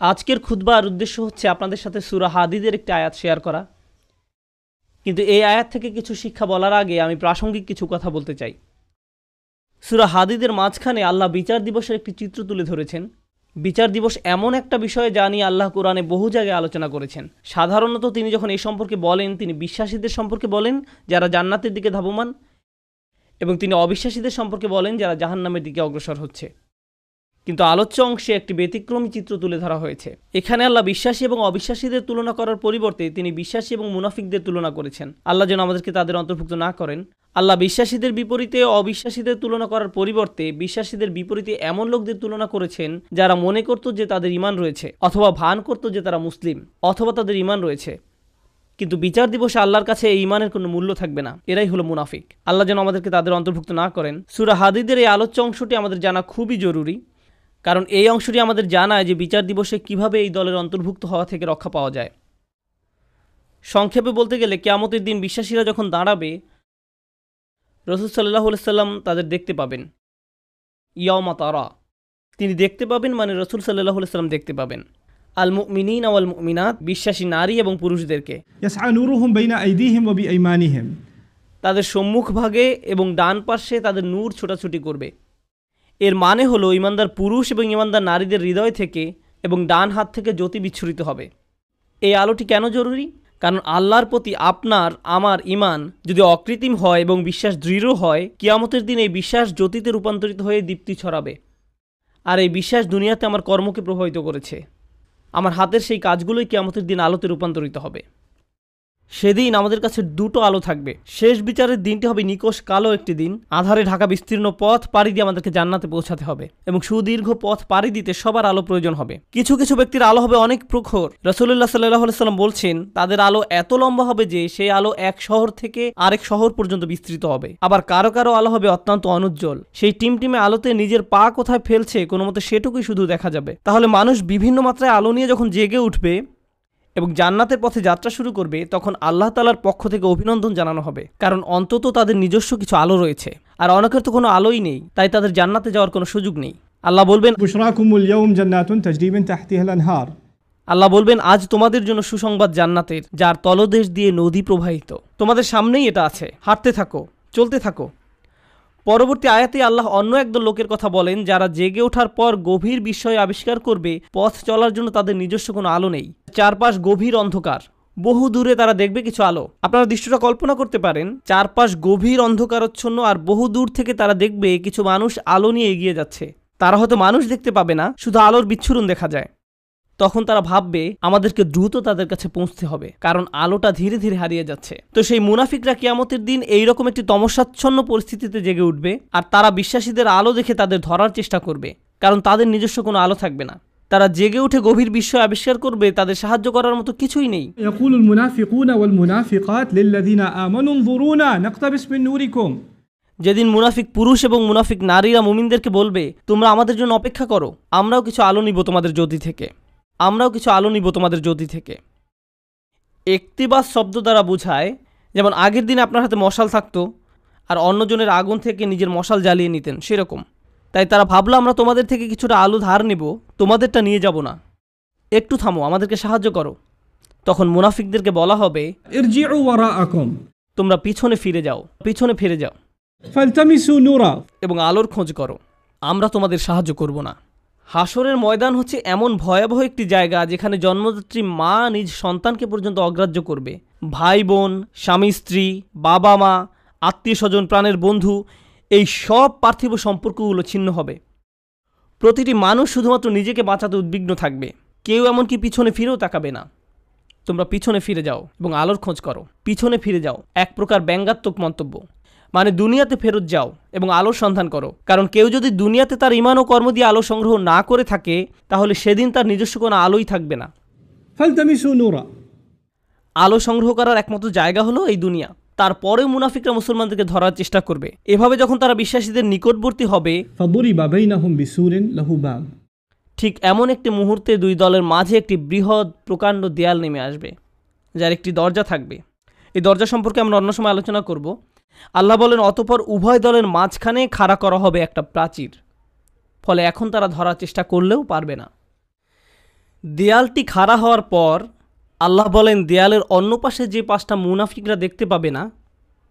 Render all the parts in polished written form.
আজকের খুতবার উদ্দেশ্য হচ্ছে আপনাদের সাথে সূরা হাদীদের একটি আয়াত শেয়ার করা। কিন্তু এই আয়াত থেকে কিছু শিক্ষা বলার আগে আমি প্রাসঙ্গিক কিছু কথা বলতে চাই। সূরা হাদীদের মাঝখানে আল্লাহ বিচার দিবসের একটি চিত্র তুলে ধরেছেন। বিচার দিবস এমন একটা বিষয় যা নিয়ে আল্লাহ কোরআনে বহু জায়গায় আলোচনা করেছেন। সাধারণত তিনি যখন এই সম্পর্কে বলেন, তিনি বিশ্বাসীদের সম্পর্কে বলেন যারা জান্নাতের দিকে ধাবমান, এবং তিনি অবিশ্বাসীদের সম্পর্কে বলেন যারা জাহান্নামের দিকে অগ্রসর হচ্ছে। কিন্তু আলোচ্য অংশে একটি ব্যতিক্রমী চিত্র তুলে ধরা হয়েছে। এখানে আল্লাহ বিশ্বাসী এবং অবিশ্বাসীদের তুলনা করার পরিবর্তে তিনি বিশ্বাসী এবং মুনাফিকদের তুলনা করেছেন। আল্লাহ যেন আমাদেরকে তাদের অন্তর্ভুক্ত না করেন। আল্লাহ বিশ্বাসীদের বিপরীতে অবিশ্বাসীদের তুলনা করার পরিবর্তে বিশ্বাসীদের বিপরীতে এমন লোকদের তুলনা করেছেন যারা মনে করত যে তাদের ঈমান রয়েছে, অথবা ভান করত যে তারা মুসলিম, অথবা তাদের ঈমান রয়েছে, কিন্তু বিচার দিবসে আল্লাহর কাছে এই ঈমানের কোনো মূল্য থাকবে না। এরাই হলো মুনাফিক। আল্লাহ যেন আমাদেরকে তাদের অন্তর্ভুক্ত না করেন। সূরা হাদীদের এই আলোচ্য অংশটি আমাদের জানা খুবই জরুরি, কারণ এই অংশটি আমাদের জানায় যে বিচার দিবসে কিভাবে এই দলের অন্তর্ভুক্ত হওয়া থেকে রক্ষা পাওয়া যায়। সংক্ষেপে বলতে গেলে কিয়ামতের দিন বিশ্বাসীরা যখন দাঁড়াবে, রাসূল সাল্লাল্লাহু আলাইহি সাল্লাম তাদের দেখতে পাবেন। ইয়াউমা তারা, তিনি দেখতে পাবেন মানে রাসূল সাল্লাল্লাহু আলাইহি সাল্লাম দেখতে পাবেন আল মুমিনিনা ওয়াল মুমিনাত, বিশ্বাসী নারী এবং পুরুষদেরকে। ইয়াসআ নূরুহুম বাইনা আইদিহিম ওয়া বিআইমানিহিম, তাদের সম্মুখ ভাগে এবং ডান পাশে তাদের নূর ছোটাছুটি করবে। এর মানে হলো ঈমানদার পুরুষ এবং ঈমানদার নারীদের হৃদয় থেকে এবং ডান হাত থেকে জ্যোতি বিচ্ছুরিত হবে। এই আলোটি কেন জরুরি? কারণ আল্লাহর প্রতি আপনার আমার ঈমান যদি অকৃত্রিম হয় এবং বিশ্বাস দৃঢ় হয়, কিয়ামতের দিন এই বিশ্বাস জ্যোতিতে রূপান্তরিত হয়ে দীপ্তি ছড়াবে। আর এই বিশ্বাস দুনিয়াতে আমার কর্মকে প্রভাবিত করেছে। আমার হাতের সেই কাজগুলোই কিয়ামতের দিন আলোতে রূপান্তরিত হবে। সেদিন আমাদের কাছে দুটো আলো থাকবে। শেষ বিচারের দিনটি হবে নিকষ কালো একটি দিন। আধারে ঢাকা বিস্তীর্ণ পথ পাড়ি দিয়ে আমাদেরকে জান্নাতে পৌঁছাতে হবে, এবং সুদীর্ঘ পথ পাড়ি দিতে সবার আলো প্রয়োজন হবে। কিছু কিছু ব্যক্তির আলো হবে অনেক প্রখর। রাসূলুল্লাহ সাল্লাল্লাহু আলাইহি সাল্লাম বলছেন তাদের আলো এত লম্বা হবে যে সেই আলো এক শহর থেকে আরেক শহর পর্যন্ত বিস্তৃত হবে। আবার কারো কারো আলো হবে অত্যন্ত অনুজ্জ্বল। সেই টিমটিমে আলোতে নিজের পা কোথায় ফেলছে কোনো মতে সেটুকুই শুধু দেখা যাবে। তাহলে মানুষ বিভিন্ন মাত্রায় আলো নিয়ে যখন জেগে উঠবে এবং জান্নাতের পথে যাত্রা শুরু করবে, তখন আল্লাহ তাআলার পক্ষ থেকে অভিনন্দন জানানো হবে, কারণ অন্তত তাদের নিজস্ব কিছু আলো রয়েছে। আর অনেকের তো কোনো আলোই নেই, তাই তাদের জান্নাতে যাওয়ার কোনো সুযোগ নেই। আল্লাহ বলবেন, বুশরাকুমুল ইয়াউম জান্নাতুন তাজরি মিন তাহতিহাল আনহার, আল্লাহ বলবেন আজ তোমাদের জন্য সুসংবাদ জান্নাতের, যার তলদেশ দিয়ে নদী প্রবাহিত। তোমাদের সামনেই এটা আছে, হাঁটতে থাকো, চলতে থাকো। পরবর্তী আয়াতে আল্লাহ অন্য একদল লোকের কথা বলেন যারা জেগে ওঠার পর গভীর বিস্ময় আবিষ্কার করবে পথ চলার জন্য তাদের নিজস্ব কোনো আলো নেই। চারপাশ গভীর অন্ধকার, বহু দূরে তারা দেখবে কিছু আলো। আপনারা দৃশ্যটা কল্পনা করতে পারেন, চারপাশ গভীর অন্ধকারচ্ছন্ন, আর বহু দূর থেকে তারা দেখবে কিছু মানুষ আলো নিয়ে এগিয়ে যাচ্ছে। তারা হয়তো মানুষ দেখতে পাবে না, শুধু আলোর বিচ্ছুরণ দেখা যায়। তখন তারা ভাববে আমাদেরকে দ্রুত তাদের কাছে পৌঁছতে হবে, কারণ আলোটা ধীরে ধীরে হারিয়ে যাচ্ছে। তো সেই মুনাফিকরা কিয়ামতের দিন এইরকম একটি তমসাচ্ছন্ন পরিস্থিতিতে জেগে উঠবে, আর তারা বিশ্বাসীদের আলো দেখে তাদের ধরার চেষ্টা করবে, কারণ তাদের নিজস্ব কোনো আলো থাকবে না। তারা জেগে উঠে গভীর বিস্ময় আবিষ্কার করবে তাদের সাহায্য করার মতো কিছুই নেই। ইয়াকুলুল মুনাফিকুনা ওয়াল মুনাফিকাত লিল্লাযিনা আমানু নজুরুনা নাকতাবিস মিন নূরিকুম, যেদিন মুনাফিক পুরুষ এবং মুনাফিক নারীরা মুমিনদেরকে বলবে তোমরা আমাদের জন্য অপেক্ষা করো, আমরাও কিছু আলো নিব তোমাদের জ্যোতি থেকে, আমরাও কিছু আলো নিব তোমাদের জ্যোতি থেকে। ইকতিবাস শব্দ দ্বারা বোঝায়, যেমন আগের দিনে আপনার হাতে মশাল থাকতো আর অন্যজনের আগুন থেকে নিজের মশাল জ্বালিয়ে নিতেন, সেরকম। তাই তারা ভাবলো আমরা তোমাদের থেকে কিছুটা আলো ধার নেব, তোমাদেরটা নিয়ে যাব না, একটু থামো, আমাদেরকে সাহায্য করো। তখন মুনাফিকদেরকে বলা হবে ইরজিউ ওয়ারাআকুম, তোমরা পিছনে ফিরে যাও, পিছনে ফিরে যাও ফালতামিসু নূরা, এবং আলোর খোঁজ করো, আমরা তোমাদের সাহায্য করব না। হাসরের ময়দান হচ্ছে এমন ভয়াবহ একটি জায়গা যেখানে জন্মদাত্রী মা নিজ সন্তানকে পর্যন্ত অগ্রাহ্য করবে। ভাই বোন, স্বামী স্ত্রী, বাবা মা, আত্মীয় স্বজন, প্রাণের বন্ধু, এই সব পার্থিব সম্পর্কগুলো ছিন্ন হবে। প্রতিটি মানুষ শুধুমাত্র নিজেকে বাঁচাতে উদ্বিগ্ন থাকবে, কেউ এমনকি পিছনে ফিরেও তাকাবে না। তোমরা পিছনে ফিরে যাও এবং আলোর খোঁজ করো, পিছনে ফিরে যাও এক প্রকার ব্যঙ্গাত্মক মন্তব্য, মানে দুনিয়াতে ফেরত যাও এবং আলোর সন্ধান করো। কারণ কেউ যদি দুনিয়াতে তার ঈমান ও কর্ম দিয়ে আলো সংগ্রহ না করে থাকে, তাহলে সেদিন তার নিজস্ব কোনো আলোই থাকবে না। ফালতামিসু নূরা, আলো সংগ্রহ করার একমাত্র জায়গা হলো এই দুনিয়া। তারপরেও মুনাফিকরা মুসলমানদেরকে ধরার চেষ্টা করবে। এভাবে যখন তারা বিশ্বাসীদের নিকটবর্তী হবে, ফাদুরিবা বাইনাহুম বিসুরিন লাহু বাব, ঠিক এমন একটি মুহূর্তে দুই দলের মাঝে একটি বৃহৎ প্রকাণ্ড দেয়াল নেমে আসবে, যার একটি দরজা থাকবে। এই দরজা সম্পর্কে আমরা অন্য সময় আলোচনা করব। আল্লাহ বলেন অতঃপর উভয় দলের মাঝখানে খাড়া করা হবে একটা প্রাচীর, ফলে এখন তারা ধরার চেষ্টা করলেও পারবে না। দেয়ালটি খাড়া হওয়ার পর আল্লাহ বলেন, দেয়ালের অন্য পাশে যে 5টা মুনাফিকরা দেখতে পাবে না,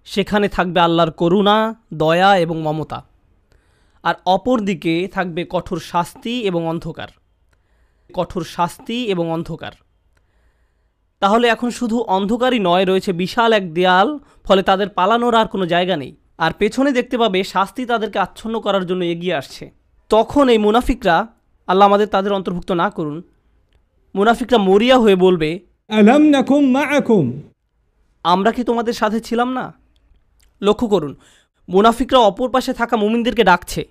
সেখানে থাকবে আল্লাহর করুণা, দয়া এবং মমতা। আর অপর দিকে থাকবে কঠোর শাস্তি এবং অন্ধকার। কঠোর শাস্তি এবং অন্ধকার। তাহলে এখন শুধু অন্ধকারই নয়, রয়েছে বিশাল এক দেয়াল, ফলে তাদের পালানোর আর কোনো জায়গা নেই। আর পেছনে দেখতে পাবে শাস্তি তাদেরকে আচ্ছন্ন করার জন্য এগিয়ে আসছে। তখন এই মুনাফিকরা, আল্লাহ আমাদের তাদের অন্তর্ভুক্ত না করুন, মুনাফিকরা মরিয়া হয়ে বলবে, ألم نكن معكم আমরা কি তোমাদের সাথে ছিলাম না? লক্ষ্য করুন, মুনাফিকরা অপর পাশে থাকা মুমিনদেরকে ডাকছে।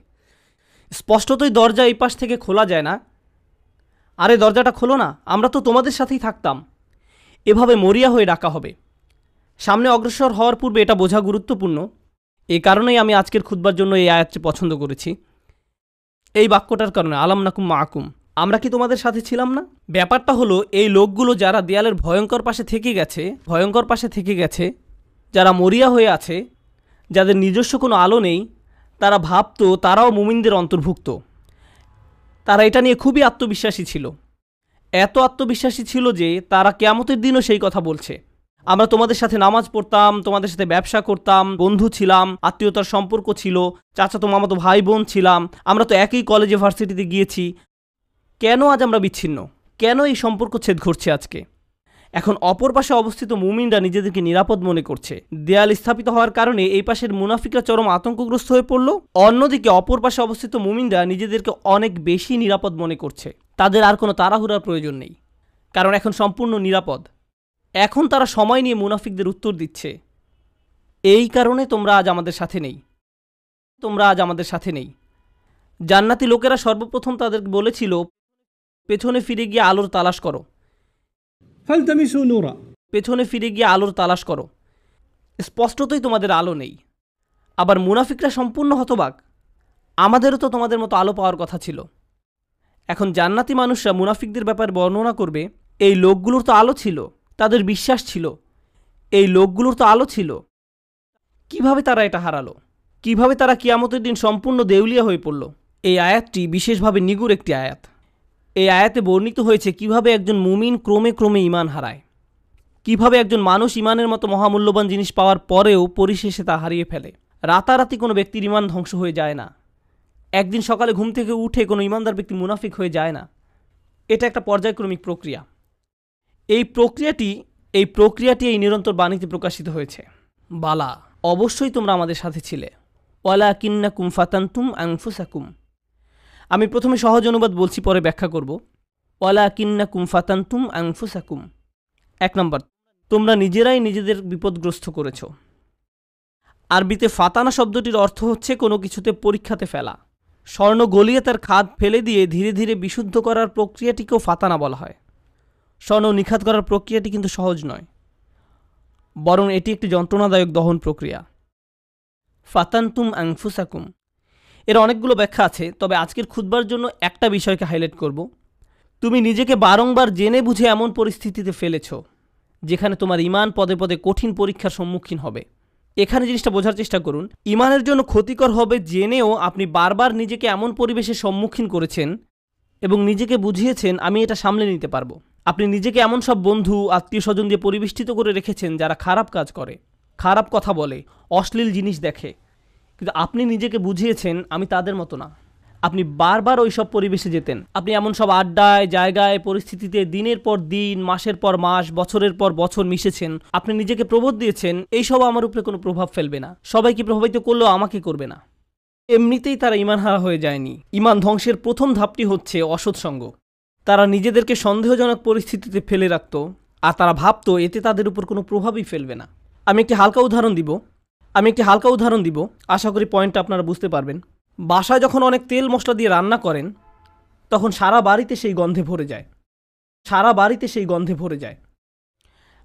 স্পষ্টতই দরজা এই পাশ থেকে খোলা যায় না। আরে দরজাটা খোলো না, আমরা তো তোমাদের সাথেই থাকতাম। এভাবে মরিয়া হয়ে ডাকা হবে। সামনে অগ্রসর হওয়ার পূর্বে এটা বোঝা গুরুত্বপূর্ণ। এই কারণেই আমি আজকের খুতবার জন্য এই আয়াতটি পছন্দ করেছি। এই বাক্যটার কারণে, আলাম নাকুম মাকুম, আমরা কি তোমাদের সাথে ছিলাম না? ব্যাপারটা হলো, এই লোকগুলো যারা দেয়ালের ভয়ঙ্কর পাশে থেকে গেছে, যারা মরিয়া হয়ে আছে, যাদের নিজস্ব কোনো আলো নেই, তারা ভাবতো তারাও মুমিনদের অন্তর্ভুক্ত। তারা এটা নিয়ে খুবই আত্মবিশ্বাসী ছিল। এত আত্মবিশ্বাসী ছিল যে তারা কিয়ামতের দিনও সেই কথা বলছে, আমরা তোমাদের সাথে নামাজ পড়তাম, তোমাদের সাথে ব্যবসা করতাম, বন্ধু ছিলাম, আত্মীয়তার সম্পর্ক ছিল, চাচাতো মামাতো ভাই বোন ছিলাম, আমরা তো একই কলেজে ভার্সিটিতে গিয়েছি। কেন আজ আমরা বিচ্ছিন্ন? কেন এই সম্পর্ক ছেদ ঘটছে আজকে? এখন অপর পাশে অবস্থিত মুমিনরা নিজেদেরকে নিরাপদ মনে করছে। দেয়াল স্থাপিত হওয়ার কারণে এই পাশের মুনাফিকরা চরম আতঙ্কগ্রস্ত হয়ে পড়ল। অন্যদিকে অপর পাশে অবস্থিত মুমিনরা নিজেদেরকে অনেক বেশি নিরাপদ মনে করছে। তাদের আর কোনো তাড়াহুড়ার প্রয়োজন নেই, কারণ এখন সম্পূর্ণ নিরাপদ। এখন তারা সময় নিয়ে মুনাফিকদের উত্তর দিচ্ছে, এই কারণে তোমরা আজ আমাদের সাথে নেই। জান্নাতি লোকেরা সর্বপ্রথম তাদেরকে বলেছিল, পেছনে ফিরে গিয়ে আলোর তালাশ করো, فالتمسوا نورا পেছনে ফিরে গিয়ে আলোর তালাশ করো। স্পষ্টতই তোমাদের আলো নেই। আবার মুনাফিকরা সম্পূর্ণ হতবাক, আমাদেরও তো তোমাদের মতো আলো পাওয়ার কথা ছিল। এখন জান্নাতি মানুষরা মুনাফিকদের ব্যাপারে বর্ণনা করবে, এই লোকগুলোর তো আলো ছিল, তাদের বিশ্বাস ছিল, এই লোকগুলোর তো আলো ছিল, কিভাবে তারা এটা হারালো? কিভাবে তারা কিয়ামতের দিন সম্পূর্ণ দেউলিয়া হয়ে পড়ল? এই আয়াতটি বিশেষভাবে নিগুড় একটি আয়াত। এই আয়াতে বর্ণিত হয়েছে কিভাবে একজন মুমিন ক্রমে ক্রমে ঈমান হারায়, কিভাবে একজন মানুষ ঈমানের মতো মহামূল্যবান জিনিস পাওয়ার পরেও পরিশেষে তা হারিয়ে ফেলে। রাতারাতি কোনো ব্যক্তির ঈমান ধ্বংস হয়ে যায় না। একদিন সকালে ঘুম থেকে উঠে কোনো ঈমানদার ব্যক্তি মুনাফিক হয়ে যায় না। এটা একটা পর্যায়ক্রমিক প্রক্রিয়া। এই প্রক্রিয়াটি এই নিরন্তর বাণীতে প্রকাশিত হয়েছে, বালা, অবশ্যই তোমরা আমাদের সাথে ছিলে, ওয়ালাকিন্নাকুম ফাতানতুম আনফুসাকুম। আমি প্রথমে সহজ অনুবাদ বলছি, পরে ব্যাখ্যা করব। ওয়ালাকিন্নাকুম ফাতানতুম আনফুসাকুম। 1 নম্বর, তোমরা নিজেরাই নিজেদের বিপদগ্রস্ত করেছ। আরবিতে ফাতানা শব্দটির অর্থ হচ্ছে কোনো কিছুতে পরীক্ষাতে ফেলা। স্বর্ণ গলিয়ে তার খাদ ফেলে দিয়ে ধীরে ধীরে বিশুদ্ধ করার প্রক্রিয়াটিকেও ফাতানা বলা হয়। স্বর্ণ নিখাত করার প্রক্রিয়াটি কিন্তু সহজ নয়, বরং এটি একটি যন্ত্রণাদায়ক দহন প্রক্রিয়া। ফাতানতুম আনফুসাকুম এর অনেকগুলো ব্যাখ্যা আছে, তবে আজকের খুতবার জন্য একটা বিষয়কে হাইলাইট করব। তুমি নিজেকে বারংবার জেনে বুঝে এমন পরিস্থিতিতে ফেলেছ যেখানে তোমার ঈমান পদে পদে কঠিন পরীক্ষার সম্মুখীন হবে। এখানে জিনিসটা বোঝার চেষ্টা করুন, ঈমানের জন্য ক্ষতিকর হবে জেনেও আপনি বারবার নিজেকে এমন পরিবেশের সম্মুখীন করেছেন এবং নিজেকে বুঝিয়েছেন আমি এটা সামলে নিতে পারবো। আপনি নিজেকে এমন সব বন্ধু, আত্মীয় স্বজন দিয়ে পরিবেষ্টিত করে রেখেছেন যারা খারাপ কাজ করে, খারাপ কথা বলে, অশ্লীল জিনিস দেখে, কিন্তু আপনি নিজেকে বুঝিয়েছেন আমি তাদের মতো না। আপনি বারবার ওই সব পরিবেশে যেতেন, আপনি এমন সব আড্ডায়, জায়গায়, পরিস্থিতিতে দিনের পর দিন, মাসের পর মাস, বছরের পর বছর মিশেছেন। আপনি নিজেকে প্রবোধ দিয়েছেন এইসব আমার উপরে কোনো প্রভাব ফেলবে না, সবাইকে প্রভাবিত করলেও আমাকে করবে না। এমনিতেই তারা ঈমান হারা হয়ে যায়নি। ঈমান ধ্বংসের প্রথম ধাপটি হচ্ছে অসৎসঙ্গ। তারা নিজেদেরকে সন্দেহজনক পরিস্থিতিতে ফেলে রাখত, আর তারা ভাবতো এতে তাদের উপর কোনো প্রভাবই ফেলবে না। আমি একটি হালকা উদাহরণ দিব, আশা করি পয়েন্টটা আপনারা বুঝতে পারবেন। বাসায় যখন অনেক তেল মশলা দিয়ে রান্না করেন, তখন সারা বাড়িতে সেই গন্ধে ভরে যায়।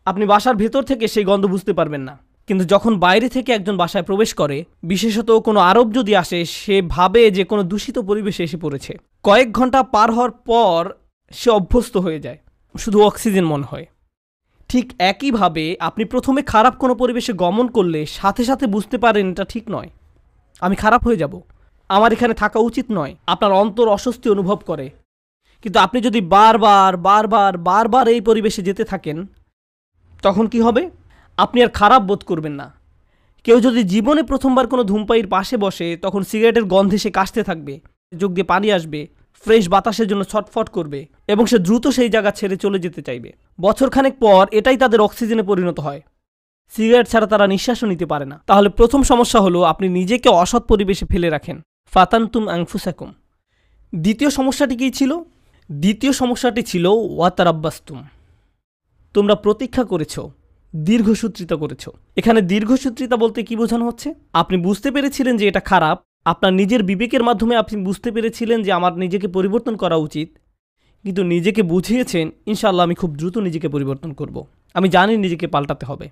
আপনি বাসার ভেতর থেকে সেই গন্ধ বুঝতে পারবেন না, কিন্তু যখন বাইরে থেকে একজন বাসায় প্রবেশ করে, বিশেষত কোনো আরব যদি আসে, সে ভাবে যে কোনো দূষিত পরিবেশে এসে পড়েছে। কয়েক ঘন্টা পার হওয়ার পর সে অভ্যস্ত হয়ে যায়, শুধু অক্সিজেন মনে হয়। ঠিক একইভাবে আপনি প্রথমে খারাপ কোনো পরিবেশে গমন করলে সাথে সাথে বুঝতে পারেন এটা ঠিক নয়, আমি খারাপ হয়ে যাব, আমার এখানে থাকা উচিত নয়। আপনার অন্তর অস্বস্তি অনুভব করে, কিন্তু আপনি যদি বারবার বারবার বারবার এই পরিবেশে যেতে থাকেন, তখন কি হবে? আপনি আর খারাপ বোধ করবেন না। কেউ যদি জীবনে প্রথমবার কোনো ধূমপায়ীর পাশে বসে, তখন সিগারেটের গন্ধে সে কাশতে থাকবে, চোখ দিয়ে পানি আসবে, ফ্রেশ বাতাসের জন্য ছটফট করবে এবং সে দ্রুত সেই জায়গা ছেড়ে চলে যেতে চাইবে। বছরখানেক পর এটাই তাদের অক্সিজেনে পরিণত হয়। সিগারেট ছাড়া তারা নিঃশ্বাসও নিতে পারে না। তাহলে প্রথম সমস্যা হলো আপনি নিজেকে অসৎ পরিবেশে ফেলে রাখেন। ফাতানতুম আনফুসাকুম। দ্বিতীয় সমস্যাটি কী ছিল? দ্বিতীয় সমস্যাটি ছিল ওয়াতারাব্বাস্তুম। তোমরা প্রতীক্ষা করেছ, দীর্ঘসূত্রিতা করেছ। এখানে দীর্ঘসূত্রিতা বলতে কি বোঝানো হচ্ছে? আপনি বুঝতে পেরেছিলেন যে এটা খারাপ, আপনার নিজের বিবেকের মাধ্যমে আপনি বুঝতে পেরেছিলেন যে আমার নিজেকে পরিবর্তন করা উচিত, কিন্তু নিজেকে বুঝিয়েছেন ইনশাআল্লাহ আমি খুব দ্রুত নিজেকে পরিবর্তন করব। আমি জানি নিজেকে পাল্টাতে হবে,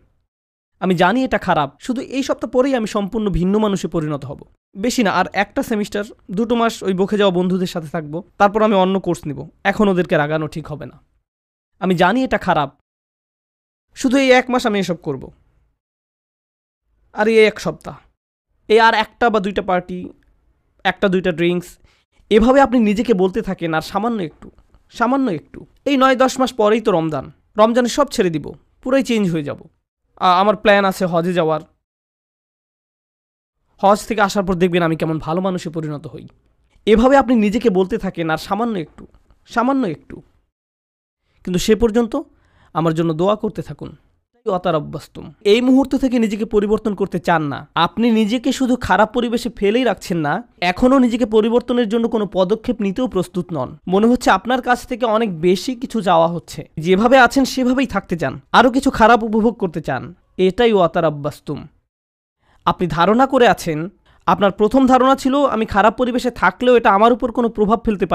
আমি জানি এটা খারাপ, শুধু এই সপ্তাহ পরেই আমি সম্পূর্ণ ভিন্ন মানুষে পরিণত হব। বেশি না, আর একটা সেমিস্টার 2 মাস ওই বকে যাওয়া বন্ধুদের সাথে থাকবো, তারপর আমি অন্য কোর্স নিব। এখন ওদেরকে রাগানো ঠিক হবে না। আমি জানি এটা খারাপ, শুধু এই 1 মাস আমি এসব করব। আর এই 1 সপ্তাহ, এই আর 1টা বা 2টা পার্টি, 1টা 2টা ড্রিঙ্কস, এভাবে আপনি নিজেকে বলতে থাকেন। আর সামান্য একটু এই 9-10 মাস পরেই তো রমজানে সব ছেড়ে দিব, পুরাই চেঞ্জ হয়ে যাব। আমার প্ল্যান আছে হজে যাওয়ার। হজ থেকে আসার পর দেখবেন আমি কেমন ভালো মানুষে পরিণত হই। এভাবে আপনি নিজেকে বলতে থাকেন আর সামান্য একটু, কিন্তু সে পর্যন্ত আমার জন্য দোয়া করতে থাকুন। ওয়াতারাব্বাস্তুম। এই মুহূর্ত থেকে নিজেকে পরিবর্তন করতে চান না, আপনি নিজেকে শুধু খারাপ পরিবেশে ফেলেই রাখছেন না, এখনও নিজেকে পরিবর্তনের জন্য কোনো পদক্ষেপ নিতেও প্রস্তুত নন। মনে হচ্ছে আপনার কাছ থেকে অনেক বেশি কিছু চাওয়া হচ্ছে। যেভাবে আছেন সেভাবেই থাকতে চান, আরও কিছু খারাপ উপভোগ করতে চান। এটাই ওয়াতারাব্বাস্তুম। আপনি ধারণা করে আছেন, আপনার প্রথম ধারণা ছিল আমি খারাপ পরিবেশে থাকলেও এটা আমার উপর কোনো প্রভাব ফেলতে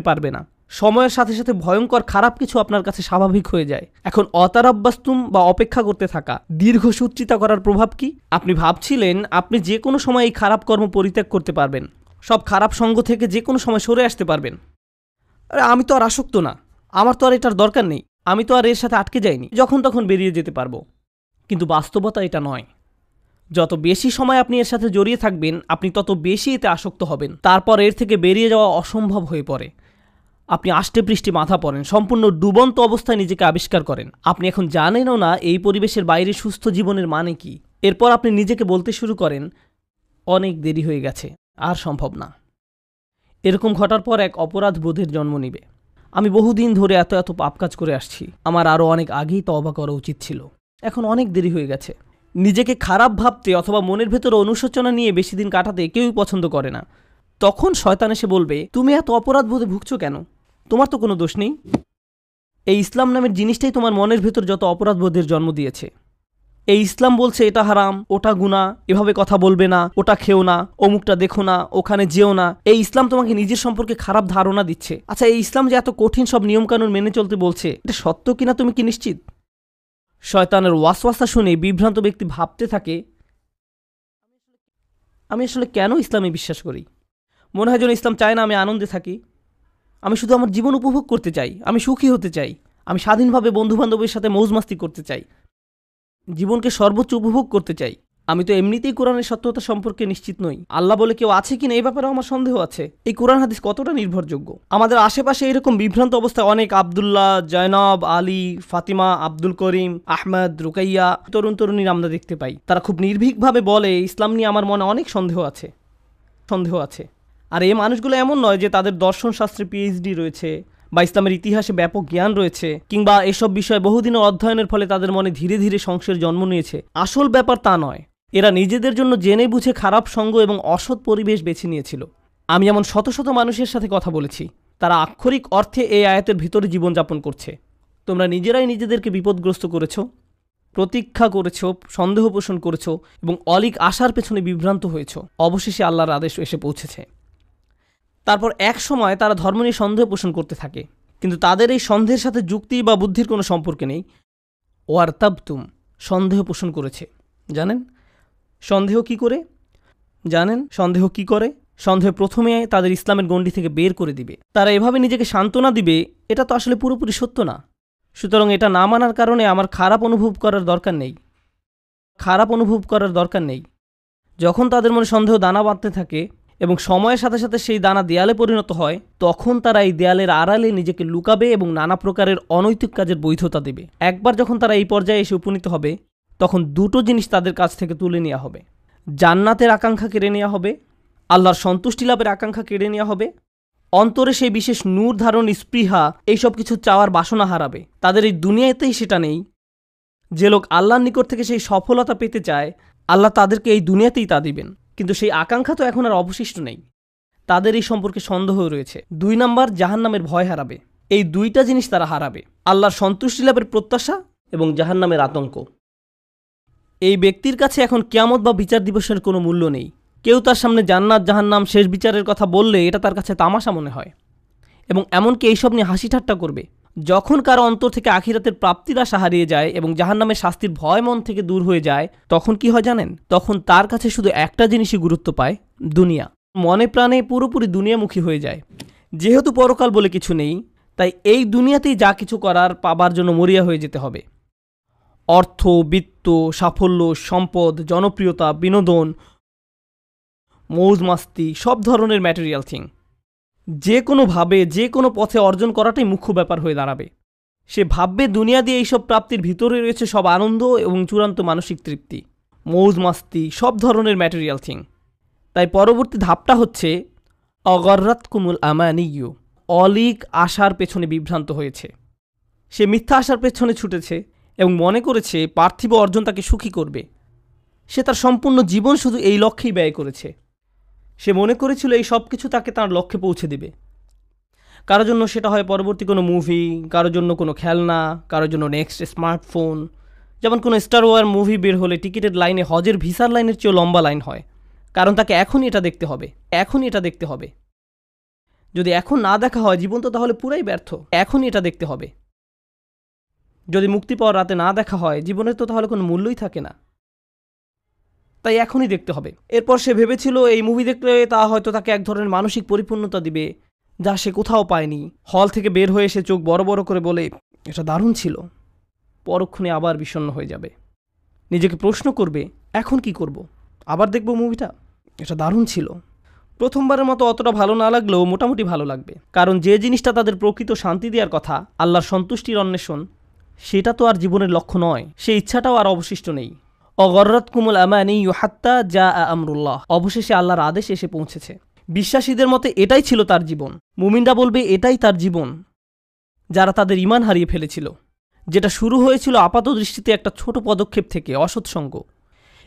পারবে না। সময়ের সাথে সাথে ভয়ঙ্কর খারাপ কিছু আপনার কাছে স্বাভাবিক হয়ে যায়। এখন অতারাব্বাস্তুম বা অপেক্ষা করতে থাকা, দীর্ঘসূত্রিতা করার প্রভাব কি? আপনি ভাবছিলেন আপনি যে কোনো সময় এই খারাপ কর্ম পরিত্যাগ করতে পারবেন, সব খারাপ সঙ্গ থেকে যে কোনো সময় সরে আসতে পারবেন। আরে আমি তো আর আসক্ত না, আমার তো আর এটার দরকার নেই, আমি তো আর এর সাথে আটকে যাইনি, যখন তখন বেরিয়ে যেতে পারবো। কিন্তু বাস্তবতা এটা নয়। যত বেশি সময় আপনি এর সাথে জড়িয়ে থাকবেন, আপনি তত বেশি এতে আসক্ত হবেন। তারপর এর থেকে বেরিয়ে যাওয়া অসম্ভব হয়ে পড়ে। আপনি আষ্টেপৃষ্ঠে মাথা পড়েন, সম্পূর্ণ ডুবন্ত অবস্থায় নিজেকে আবিষ্কার করেন। আপনি এখন জানেনও না এই পরিবেশের বাইরে সুস্থ জীবনের মানে কি। এরপর আপনি নিজেকে বলতে শুরু করেন, অনেক দেরি হয়ে গেছে, আর সম্ভব না। এরকম ঘটার পর এক অপরাধ বোধের জন্ম নিবে। আমি বহুদিন ধরে এত পাপ কাজ করে আসছি, আমার আরও অনেক আগেই তওবা করা উচিত ছিল, এখন অনেক দেরি হয়ে গেছে। নিজেকে খারাপ ভাবতে অথবা মনের ভেতরে অনুশোচনা নিয়ে বেশি দিন কাটাতে কেউই পছন্দ করে না। তখন শয়তান এসে বলবে, তুমি এত অপরাধ বোধে ভুগছো কেন? তোমার তো কোনো দোষ নেই। এই ইসলাম নামের জিনিসটাই তোমার মনের ভেতর যত অপরাধ বোধের জন্ম দিয়েছে। এই ইসলাম বলছে এটা হারাম, ওটা গুনাহ, এভাবে কথা বলবে না, ওটা খেও না, অমুকটা দেখো না, ওখানে যেও না। এই ইসলাম তোমাকে নিজের সম্পর্কে খারাপ ধারণা দিচ্ছে। আচ্ছা, এই ইসলাম যে এত কঠিন সব নিয়মকানুন মেনে চলতে বলছে, এটা সত্য কিনা তুমি কি নিশ্চিত? শয়তানের ওয়াসওয়াসা শুনে বিভ্রান্ত ব্যক্তি ভাবতে থাকে, আমি আসলে কেন ইসলামে বিশ্বাস করি? মনে হয় যেন ইসলাম চায় না আমি আনন্দে থাকি। আমি শুধু আমার জীবন উপভোগ করতে চাই, আমি সুখী হতে চাই, আমি স্বাধীনভাবে বন্ধুবান্ধবের সাথে মৌজ মাস্তি করতে চাই, জীবনকে সর্বোচ্চ উপভোগ করতে চাই। আমি তো এমনিতেই কোরআনের সত্যতা সম্পর্কে নিশ্চিত নই। আল্লাহ বলে কেউ আছে কিনা এই ব্যাপারে আমার সন্দেহ আছে। এই কোরআন হাদিস কতটা নির্ভরযোগ্য? আমাদের আশেপাশে এরকম বিভ্রান্ত অবস্থায় অনেক আব্দুল্লাহ, জয়নব, আলী, ফাতিমা, আব্দুল করিম, আহমেদ, রুকাইয়া তরুণ তরুণীর আমরা দেখতে পাই। তারা খুব নির্ভীকভাবে বলে, ইসলাম নিয়ে আমার মনে অনেক সন্দেহ আছে। আর এই মানুষগুলো এমন নয় যে তাদের দর্শনশাস্ত্রে পিএইচডি রয়েছে বা ইসলামের ইতিহাসে ব্যাপক জ্ঞান রয়েছে, কিংবা এসব বিষয়ে বহুদিনের অধ্যয়নের ফলে তাদের মনে ধীরে ধীরে সংশয়ের জন্ম নিয়েছে। আসল ব্যাপার তা নয়। এরা নিজেদের জন্য জেনে বুঝে খারাপ সঙ্গ এবং অসৎ পরিবেশ বেছে নিয়েছিল। আমি এমন শত শত মানুষের সাথে কথা বলেছি, তারা আক্ষরিক অর্থে এই আয়াতের ভিতরে জীবনযাপন করছে। তোমরা নিজেরাই নিজেদেরকে বিপদগ্রস্ত করেছ, প্রতীক্ষা করেছ, সন্দেহ পোষণ করেছ এবং অলিক আশার পেছনে বিভ্রান্ত হয়েছ। অবশেষে আল্লাহর আদেশ এসে পৌঁছেছে। তারপর এক সময় তারা ধর্ম নিয়ে সন্দেহ পোষণ করতে থাকে, কিন্তু তাদের এই সন্দেহের সাথে যুক্তি বা বুদ্ধির কোনো সম্পর্ক নেই। ওয়ারতাবতুম, সন্দেহ পোষণ করেছে। জানেন সন্দেহ কি করে? সন্দেহ প্রথমে তাদের ইসলামের গণ্ডি থেকে বের করে দিবে। তারা এভাবে নিজেকে সান্ত্বনা দিবে, এটা তো আসলে পুরোপুরি সত্য না, সুতরাং এটা না মানার কারণে আমার খারাপ অনুভব করার দরকার নেই। যখন তাদের মনে সন্দেহ দানা বাঁধতে থাকে এবং সময়ের সাথে সাথে সেই দানা দেয়ালে পরিণত হয়, তখন তারা এই দেয়ালের আড়ালে নিজেকে লুকাবে এবং নানা প্রকারের অনৈতিক কাজের বৈধতা দেবে। একবার যখন তারা এই পর্যায়ে এসে উপনীত হবে, তখন দুটো জিনিস তাদের কাছ থেকে তুলে নেওয়া হবে। জান্নাতের আকাঙ্ক্ষা কেড়ে নেওয়া হবে, আল্লাহর সন্তুষ্টি লাভের আকাঙ্ক্ষা কেড়ে নেওয়া হবে, অন্তরে সেই বিশেষ নূর ধারণ, স্পৃহা, এইসব কিছু চাওয়ার বাসনা হারাবে। তাদের এই দুনিয়াতেই সেটা নেই। যে লোক আল্লাহর নিকট থেকে সেই সফলতা পেতে চায়, আল্লাহ তাদেরকে এই দুনিয়াতেই তা দিবেন, কিন্তু সেই আকাঙ্ক্ষা তো এখন আর অবশিষ্ট নেই। তাদের এই সম্পর্কে সন্দেহ রয়েছে। 2 নাম্বার, জাহান্নামের ভয় হারাবে। এই দুইটা জিনিস তারা হারাবে, আল্লাহর সন্তুষ্টি লাভের প্রত্যাশা এবং জাহান্নামের আতঙ্ক। এই ব্যক্তির কাছে এখন কিয়ামত বা বিচার দিবসের কোনো মূল্য নেই। কেউ তার সামনে জান্নাত, জাহান্নাম, শেষ বিচারের কথা বললে এটা তার কাছে তামাশা মনে হয় এবং এমনকি এইসব নিয়ে হাসি ঠাট্টা করবে। যখন কারো অন্তর থেকে আখিরাতের প্রাপ্তির আশা হারিয়ে যায় এবং জাহান্নামের শাস্তির ভয় মন থেকে দূর হয়ে যায়, তখন কি হয় জানেন? তখন তার কাছে শুধু একটা জিনিসই গুরুত্ব পায়, দুনিয়া। মনে প্রাণে পুরোপুরি দুনিয়ামুখী হয়ে যায়। যেহেতু পরকাল বলে কিছু নেই, তাই এই দুনিয়াতেই যা কিছু করার পাবার জন্য মরিয়া হয়ে যেতে হবে। অর্থ, বিত্ত, সাফল্য, সম্পদ, জনপ্রিয়তা, বিনোদন, মৌজ মাস্তি, সব ধরনের ম্যাটেরিয়াল থিং যে কোনোভাবে যে কোনো পথে অর্জন করাটাই মুখ্য ব্যাপার হয়ে দাঁড়াবে। সে ভাববে দুনিয়া দিয়ে এইসব প্রাপ্তির ভিতরে রয়েছে সব আনন্দ এবং চূড়ান্ত মানসিক তৃপ্তি, মৌজ মাস্তি, সব ধরনের ম্যাটেরিয়াল থিং। তাই পরবর্তী ধাপটা হচ্ছে অগর্রাতকুমুল আমানিয়্যু, অলিক আশার পেছনে বিভ্রান্ত হয়েছে। সে মিথ্যা আশার পেছনে ছুটেছে এবং মনে করেছে পার্থিব অর্জন তাকে সুখী করবে। সে তার সম্পূর্ণ জীবন শুধু এই লক্ষ্যেই ব্যয় করেছে। সে মনে করেছিল এই সব কিছু তাকে তার লক্ষ্যে পৌঁছে দেবে। কারোর জন্য সেটা হয় পরবর্তী কোনো মুভি, কারোর জন্য কোনো খেলনা, কারোর জন্য নেক্সট স্মার্টফোন। যেমন কোনো স্টার ওয়ার মুভি বের হলে টিকিটের লাইনে হজের ভিসার লাইনের চেয়েও লম্বা লাইন হয়, কারণ তাকে এখনই এটা দেখতে হবে, এখনই এটা দেখতে হবে। যদি এখন না দেখা হয়, জীবন তো তাহলে পুরাই ব্যর্থ। এখনই এটা দেখতে হবে। যদি মুক্তি পাওয়ার রাতে না দেখা হয়, জীবনের তো তাহলে কোনো মূল্যই থাকে না। তাই এখনই দেখতে হবে। এরপর সে ভেবেছিল এই মুভি দেখলে তা হয়তো তাকে এক ধরনের মানসিক পরিপূর্ণতা দিবে, যা সে কোথাও পায়নি। হল থেকে বের হয়ে এসে চোখ বড় বড় করে বলে, এটা দারুণ ছিল। পরক্ষণে আবার বিষণ্ণ হয়ে যাবে। নিজেকে প্রশ্ন করবে, এখন কি করব? আবার দেখব মুভিটা? এটা দারুণ ছিল। প্রথমবারের মতো অতটা ভালো না লাগলেও মোটামুটি ভালো লাগবে, কারণ যে জিনিসটা তাদের প্রকৃত শান্তি দেওয়ার কথা, আল্লাহর সন্তুষ্টির অন্বেষণ, সেটা তো আর জীবনের লক্ষ্য নয়। সেই ইচ্ছাটাও আর অবশিষ্ট নেই। অগর্রাতকুমুল আমানিয়্যু হাত্তা জাআ আমরুল্লাহ, অবশেষে আল্লাহর আদেশ এসে পৌঁছেছে। বিশ্বাসীদের মতে এটাই ছিল তার জীবন। মুমিনরা বলবে এটাই তার জীবন, যারা তাদের ঈমান হারিয়ে ফেলেছিল, যেটা শুরু হয়েছিল আপাত দৃষ্টিতে একটা ছোট পদক্ষেপ থেকে, অসৎসঙ্গ,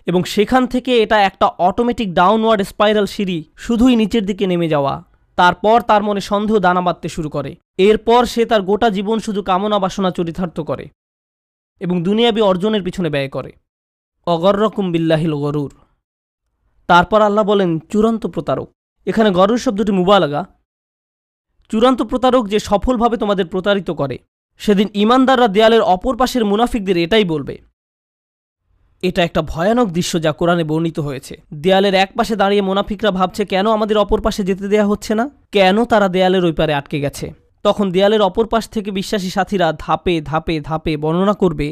এবং সেখান থেকে এটা একটা অটোমেটিক ডাউনওয়ার্ড স্পাইরাল সিঁড়ি, শুধুই নিচের দিকে নেমে যাওয়া। তারপর তার মনে সন্দেহ দানা বাঁধতে শুরু করে। এরপর সে তার গোটা জীবন শুধু কামনা বাসনা চরিতার্থ করে এবং দুনিয়াবি অর্জনের পিছনে ব্যয় করে। অগররকুম বিল্লাহিল গরুর। তারপর আল্লাহ বলেন চূড়ান্ত প্রতারক। এখানে গরুর শব্দটি মুবালাগা। চূড়ান্ত প্রতারক যে সফলভাবে তোমাদের প্রতারিত করে। সেদিন ঈমানদাররা দেয়ালের অপর পাশের মুনাফিকদের এটাই বলবে। এটা একটা ভয়ানক দৃশ্য যা কোরআনে বর্ণিত হয়েছে। দেয়ালের এক পাশে দাঁড়িয়ে মুনাফিকরা ভাবছে কেন আমাদের অপর পাশে যেতে দেয়া হচ্ছে না, কেন তারা দেয়ালের ওই পারে আটকে গেছে। তখন দেয়ালের অপর পাশ থেকে বিশ্বাসী সাথীরা ধাপে ধাপে ধাপে বর্ণনা করবে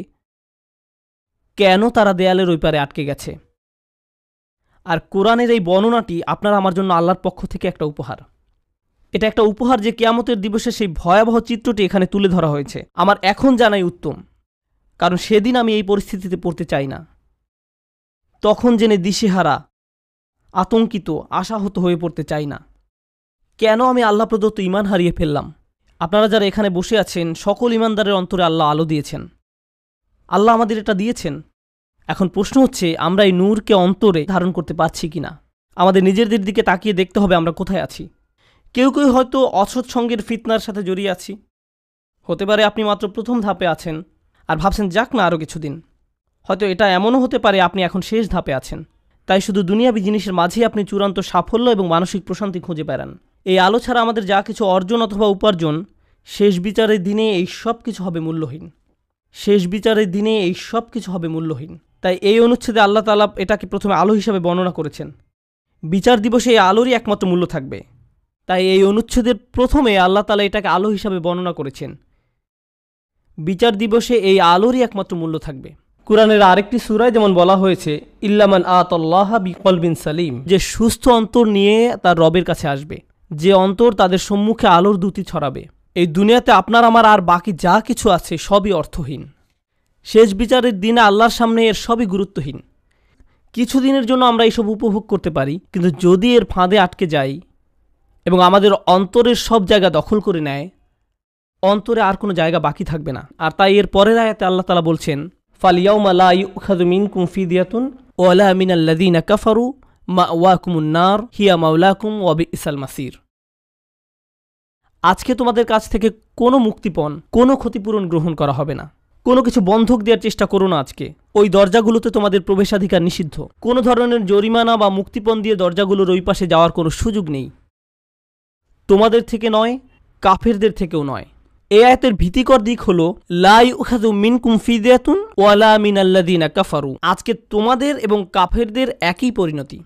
কেন তারা দেয়ালের ওই পারে আটকে গেছে। আর কোরআনের এই বর্ণনাটি আপনার আমার জন্য আল্লাহর পক্ষ থেকে একটা উপহার। এটা একটা উপহার যে কিয়ামতের দিবসে সেই ভয়াবহ চিত্রটি এখানে তুলে ধরা হয়েছে। আমার এখন জানাই উত্তম, কারণ সেদিন আমি এই পরিস্থিতিতে পড়তে চাই না। তখন জেনে দিশেহারা, আতঙ্কিত, আশাহত হয়ে পড়তে চাই না। কেন আমি আল্লাহ প্রদত্ত ঈমান হারিয়ে ফেললাম? আপনারা যারা এখানে বসে আছেন, সকল ঈমানদারের অন্তরে আল্লাহ আলো দিয়েছেন। আল্লাহ আমাদের এটা দিয়েছেন। এখন প্রশ্ন হচ্ছে আমরা এই নূরকে অন্তরে ধারণ করতে পারছি কিনা। আমাদের নিজেদের দিকে তাকিয়ে দেখতে হবে আমরা কোথায় আছি। কেউ কেউ হয়তো অসৎ সঙ্গের ফিতনার সাথে জড়িয়ে আছি। হতে পারে আপনি মাত্র প্রথম ধাপে আছেন আর ভাবছেন যাক না আরও কিছুদিন। হয়তো এটা এমনও হতে পারে আপনি এখন শেষ ধাপে আছেন। তাই শুধু দুনিয়াবি জিনিসের মাঝেই আপনি চূড়ান্ত সাফল্য এবং মানসিক প্রশান্তি খুঁজে বেড়ান। এই আলো ছাড়া আমাদের যা কিছু অর্জন অথবা উপার্জন, শেষ বিচারের দিনে এই সব কিছু হবে মূল্যহীন। শেষ বিচারের দিনে এই সব কিছু হবে মূল্যহীন। তাই এই অনুচ্ছেদে আল্লাহ তাআলা এটাকে প্রথমে আলো হিসাবে বর্ণনা করেছেন। বিচার দিবসে এই আলোরই একমাত্র মূল্য থাকবে। তাই এই অনুচ্ছেদের প্রথমে আল্লাহ তাআলা এটাকে আলো হিসাবে বর্ণনা করেছেন। বিচার দিবসে এই আলোরই একমাত্র মূল্য থাকবে। কুরআনের আরেকটি সূরায় যেমন বলা হয়েছে ইল্লামান আতাল্লাহা বিকলবিন সালিম, যে সুস্থ অন্তর নিয়ে তার রবের কাছে আসবে, যে অন্তর তাদের সম্মুখে আলোর দ্যুতি ছড়াবে। এই দুনিয়াতে আপনার আমার আর বাকি যা কিছু আছে সবই অর্থহীন। শেষ বিচারের দিনে আল্লাহর সামনে এর সবই গুরুত্বহীন। কিছুদিনের জন্য আমরা এইসব উপভোগ করতে পারি, কিন্তু যদি এর ফাঁদে আটকে যাই এবং আমাদের অন্তরের সব জায়গা দখল করে নেয়, অন্তরে আর কোনো জায়গা বাকি থাকবে না। আর তাই এর পরের আয়াতে আল্লাহ তাআলা বলছেন ফালিয়াউমা লা ইউখাযু মিনকুম ফিদিয়াতুন ওয়ালা মিনাল্লাযীনা কাফারু মাওয়াকুমুন নার হিয়া মাওলাকুম ওয়া বিইসাল মাসির। আজকে তোমাদের কাছ থেকে কোনো মুক্তিপণ, কোনো ক্ষতিপূরণ গ্রহণ করা হবে না। কোনো কিছু বন্ধক দেওয়ার চেষ্টা করো না। আজকে ওই দরজাগুলোতে তোমাদের প্রবেশাধিকার নিষিদ্ধ। কোনো ধরনের জরিমানা বা মুক্তিপণ দিয়ে দরজাগুলোর ওই পাশে যাওয়ার কোনো সুযোগ নেই। তোমাদের থেকে নয়, কাফেরদের থেকেও নয়। এই আয়াতের ভীতিকর দিক হলো লা ইউখাযু মিনকুম ফিদিয়াতুন ওয়ালা মিনাল্লাযীনা কাফারু। আজকে তোমাদের এবং কাফেরদের একই পরিণতি।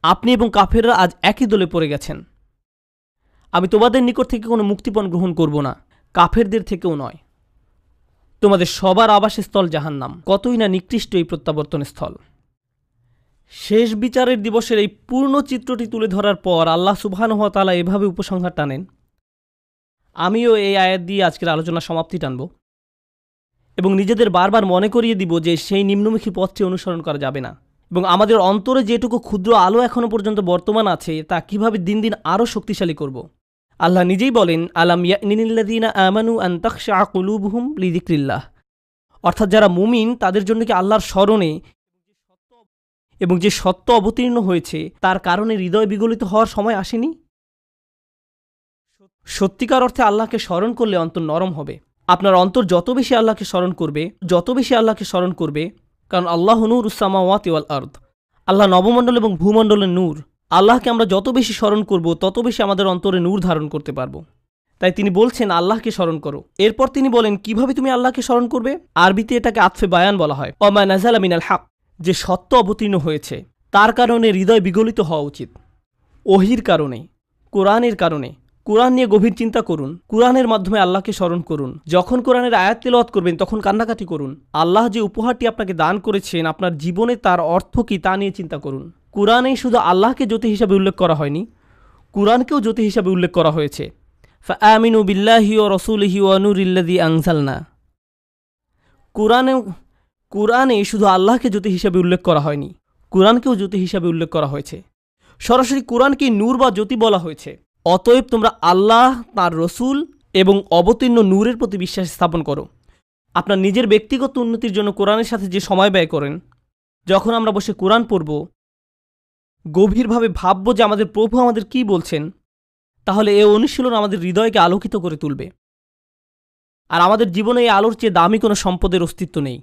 আপনি এবং কাফেররা আজ একই দলে পড়ে গেছেন। আমি তোমাদের নিকট থেকে কোনো মুক্তিপণ গ্রহণ করব না, কাফেরদের থেকেও নয়। তোমাদের সবার আবাসস্থল জাহান্নাম। কতই না নিকৃষ্ট এই প্রত্যাবর্তন স্থল। শেষ বিচারের দিবসের এই পূর্ণ চিত্রটি তুলে ধরার পর আল্লাহ সুবহানাহু ওয়া তাআলা এভাবে উপসংহার টানেন। আমিও এই আয়াত দিয়ে আজকের আলোচনা সমাপ্তি টানব এবং নিজেদের বারবার মনে করিয়ে দিব যে সেই নিম্নমুখী পথটি অনুসরণ করা যাবে না, এবং আমাদের অন্তরে যেটুকু ক্ষুদ্র আলো এখনও পর্যন্ত বর্তমান আছে তা কিভাবে দিন দিন আরও শক্তিশালী করব। আল্লাহ নিজেই বলেন আলাম ইয়ানিল্লাযীনা আমানু আন তাখশা কুলুবুহুম লিযিকরিল্লাহ, অর্থাৎ যারা মুমিন তাদের জন্য কি আল্লাহর স্মরণে এবং যে সত্য অবতীর্ণ হয়েছে তার কারণে হৃদয় বিগলিত হওয়ার সময় আসেনি? সত্যিকার অর্থে আল্লাহকে স্মরণ করলে অন্তর নরম হবে। আপনার অন্তর যত বেশি আল্লাহকে স্মরণ করবে, কারণ আল্লাহ নূরুস সামাওয়াতি ওয়াল আরদ, আল্লাহ নবমণ্ডল এবং ভূমণ্ডলের নূর। আল্লাহকে আমরা যত বেশি স্মরণ করব তত বেশি আমাদের অন্তরে নূর ধারণ করতে পারবো। তাই তিনি বলছেন আল্লাহকে স্মরণ করো। এরপর তিনি বলেন কিভাবে তুমি আল্লাহকে স্মরণ করবে। আরবিতে এটাকে আতফে বায়ান বলা হয়। ওমা নাযালা মিনাল হক, যে সত্য অবতীর্ণ হয়েছে তার কারণে হৃদয় বিগলিত হওয়া উচিত। ওহির কারণে, কোরআনের কারণে। কোরআন নিয়ে গভীর চিন্তা করুন, কোরআনের মাধ্যমে আল্লাহকে স্মরণ করুন। যখন কোরআনের আয়াত তেলাওয়াত করবেন তখন কান্নাকাটি করুন। আল্লাহ যে উপহারটি আপনাকে দান করেছেন আপনার জীবনে তার অর্থ কী তা নিয়ে চিন্তা করুন। কোরআনে শুধু আল্লাহকে জ্যোতি হিসাবে উল্লেখ করা হয়নি, কোরআনকেও জ্যোতি হিসাবে উল্লেখ করা হয়েছে। ফাআমিনু বিল্লাহি ওয়া রাসূলিহি ওয়া নূরিল্লাযী আনজালনা। কোরআনে শুধু আল্লাহকে জ্যোতি হিসাবে উল্লেখ করা হয়নি, কোরআনকেও জ্যোতি হিসাবে উল্লেখ করা হয়েছে। সরাসরি কোরআনকে নূর বা জ্যোতি বলা হয়েছে। অতএব তোমরা আল্লাহ, তার রসুল এবং অবতীর্ণ নূরের প্রতি বিশ্বাস স্থাপন করো। আপনার নিজের ব্যক্তিগত উন্নতির জন্য কোরআনের সাথে যে সময় ব্যয় করেন, যখন আমরা বসে কোরআন পড়ব, গভীরভাবে ভাবব যে আমাদের প্রভু আমাদের কি বলছেন, তাহলে এই অনুশীলন আমাদের হৃদয়কে আলোকিত করে তুলবে। আর আমাদের জীবনে এই আলোর চেয়ে দামি কোনো সম্পদের অস্তিত্ব নেই।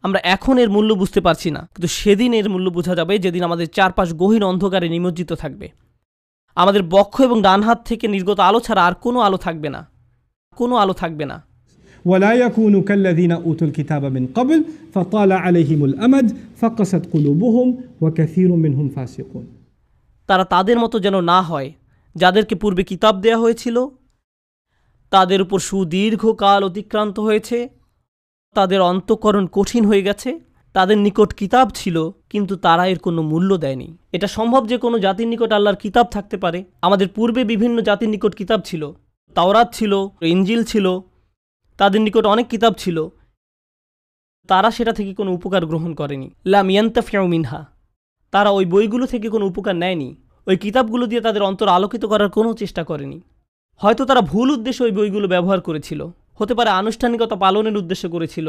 আমরা এখন এর মূল্য বুঝতে পারছি না, কিন্তু সেদিন এর মূল্য বোঝা যাবে যেদিন আমাদের চারপাশ গহীন অন্ধকারে নিমজ্জিত থাকবে। আমাদের বক্ষ এবং ডান হাত থেকে নির্গত আলো ছাড়া আর কোনো আলো থাকবে না, কোনো আলো থাকবে না। ولا يكونوا كالذين أوتوا الكتاب من قبل فطال عليهم الأمد فقست قلوبهم وكثير منهم فاسقون। তারা তাদের মতো যেন না হয় যাদেরকে পূর্বে কিতাব দেয়া হয়েছিল, তাদের উপর সুদীর্ঘকাল অতিক্রান্ত হয়েছে, তাদের অন্তঃকরণ কঠিন হয়ে গেছে। তাদের নিকট কিতাব ছিল কিন্তু তারা এর কোনো মূল্য দেয়নি। এটা সম্ভব যে কোনো জাতির নিকট আল্লাহর কিতাব থাকতে পারে। আমাদের পূর্বে বিভিন্ন জাতির নিকট কিতাব ছিল, তাওরাত ছিল, ইনজিল ছিল, তাদের নিকট অনেক কিতাব ছিল, তারা সেটা থেকে কোনো উপকার গ্রহণ করেনি। লাম ইয়ান্তাফিউ মিনহা, তারা ওই বইগুলো থেকে কোনো উপকার নেয়নি। ওই কিতাবগুলো দিয়ে তাদের অন্তর আলোকিত করার কোনো চেষ্টা করেনি। হয়তো তারা ভুল উদ্দেশ্যে ওই বইগুলো ব্যবহার করেছিল, হতে পারে আনুষ্ঠানিকতা পালনের উদ্দেশ্যে করেছিল,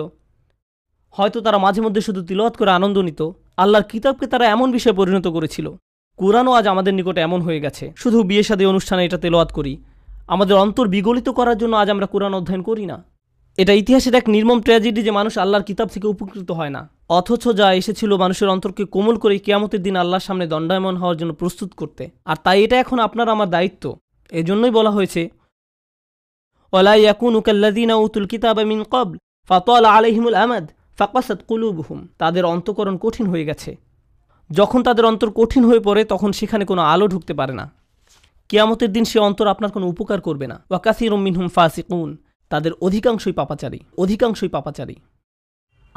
হয়তো তারা মাঝে মধ্যে শুধু তিলাওয়াত করে আনন্দ নিত। আল্লাহর কিতাবকে তারা এমন বিষয়ে পরিণত করেছিল। কোরআনও আজ আমাদের নিকটে এমন হয়ে গেছে, শুধু বিয়ে শাদী অনুষ্ঠানে এটা তেলাওয়াত করি। আমাদের অন্তর বিগলিত করার জন্য আজ আমরা কোরআন অধ্যয়ন করি না। এটা ইতিহাসের এক নির্মম ট্র্যাজেডি যে মানুষ আল্লাহর কিতাব থেকে উপকৃত হয় না, অথচ যা এসেছিল মানুষের অন্তরকে কোমল করে কিয়ামতের দিন আল্লাহর সামনে দণ্ডায়মান হওয়ার জন্য প্রস্তুত করতে। আর তাই এটা এখন আপনার আমার দায়িত্ব। এজন্যই বলা হয়েছে ওয়ালা ইয়াকুনু কাল্লাযীনা উতুল কিতাবা মিন ক্বাবল ফাতালা আলাইহিমুল আমাদ ফাকাসাত কুলুবুহুম। তাদের অন্তঃকরণ কঠিন হয়ে গেছে। যখন তাদের অন্তর কঠিন হয়ে পড়ে তখন সেখানে কোনো আলো ঢুকতে পারে না। কিয়ামতের দিন সে অন্তর আপনার কোনো উপকার করবে না। ওয়া কাসীরুম মিনহুম ফাসিকুন, তাদের অধিকাংশই পাপাচারী।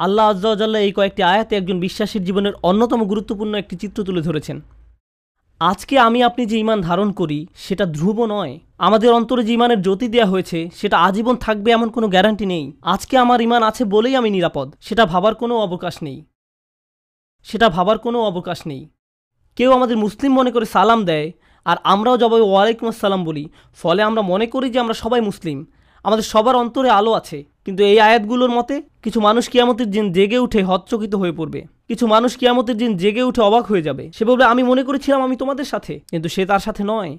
আল্লাহ আজ্জা ওয়া জাল্লা এই কয়েকটি আয়াতে একজন বিশ্বাসীর জীবনের অন্যতম গুরুত্বপূর্ণ একটি চিত্র তুলে ধরেছেন। আজকে আমি আপনি যে ঈমান ধারণ করি সেটা ধ্রুব নয়। আমাদের অন্তরে যে ঈমানের জ্যোতি দেওয়া হয়েছে সেটা আজীবন থাকবে এমন কোনো গ্যারান্টি নেই। আজকে আমার ঈমান আছে বলেই আমি নিরাপদ, সেটা ভাবার কোনো অবকাশ নেই। কেউ আমাদের মুসলিম মনে করে সালাম দেয় আর আমরাও জবাবে ওয়ালাইকুম আসসালাম বলি, ফলে আমরা মনে করি যে আমরা সবাই মুসলিম, আমাদের সবার অন্তরে আলো আছে। কিন্তু এই আয়াতগুলোর মতে কিছু মানুষ কিয়ামতের দিন জেগে উঠে হতচকিত হয়ে পড়বে, কিছু মানুষ কিয়ামতের দিন জেগে উঠে অবাক হয়ে যাবে। সে বলবে, আমি মনে করেছিলাম আমি তোমাদের সাথে, কিন্তু সে তার সাথে নয়।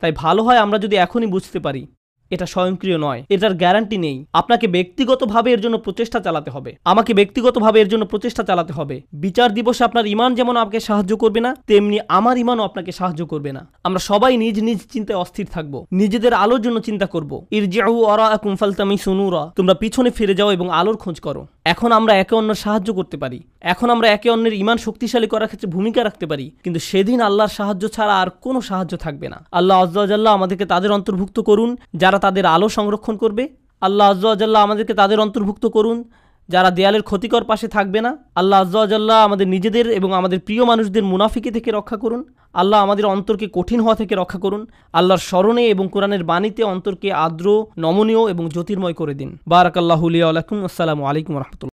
তাই ভালো হয় আমরা যদি এখনই বুঝতে পারি এটা স্বয়ংক্রিয় নয়, এটার গ্যারান্টি নেই। আপনাকে ব্যক্তিগতভাবে এর জন্য প্রচেষ্টা চালাতে হবে, আমাকে ব্যক্তিগতভাবে এর জন্য প্রচেষ্টা চালাতে হবে। বিচার দিবসে আপনার ঈমান যেমন আপনাকে সাহায্য করবে না, তেমনি আমার ঈমানও আপনাকে সাহায্য করবে না। আমরা সবাই নিজ নিজ চিন্তায় অস্থির থাকব, নিজেদের আলোর জন্য চিন্তা করব। ইরজিউ ওয়ারাআকুম ফালতামিসু নূরা, তোমরা পিছনে ফিরে যাও এবং আলোর খোঁজ করো। এখন আমরা একে অন্যের সাহায্য করতে পারি, এখন আমরা একে অন্যের ঈমান শক্তিশালী করার ক্ষেত্রে ভূমিকা রাখতে পারি, কিন্তু সেদিন আল্লাহর সাহায্য ছাড়া আর কোনো সাহায্য থাকবে না। আল্লাহ আজ্জা ওয়া জাল্লা আমাদেরকে তাদের অন্তর্ভুক্ত করুন যারা তাদের আলো সংরক্ষণ করবে। আল্লাহ আজ্জা ওয়া জাল্লা আমাদেরকে তাদের অন্তর্ভুক্ত করুন যারা দেয়ালের ক্ষতিকর পাশে থাকবে না। আল্লাহ আজ্জা ওয়া জাল্লা আমাদের নিজেদের এবং আমাদের প্রিয় মানুষদের মুনাফিকি থেকে রক্ষা করুন। আল্লাহ আমাদের অন্তরকে কঠিন হওয়া থেকে রক্ষা করুন। আল্লাহর স্মরণে এবং কোরআনের বাণীতে অন্তরকে আর্দ্র, নমনীয় এবং জ্যোতির্ময় করে দিন। বারাকাল্লাহু লি ওয়া লাকুম। আসসালামু আলাইকুম ওয়া রাহমাতুল্লাহ।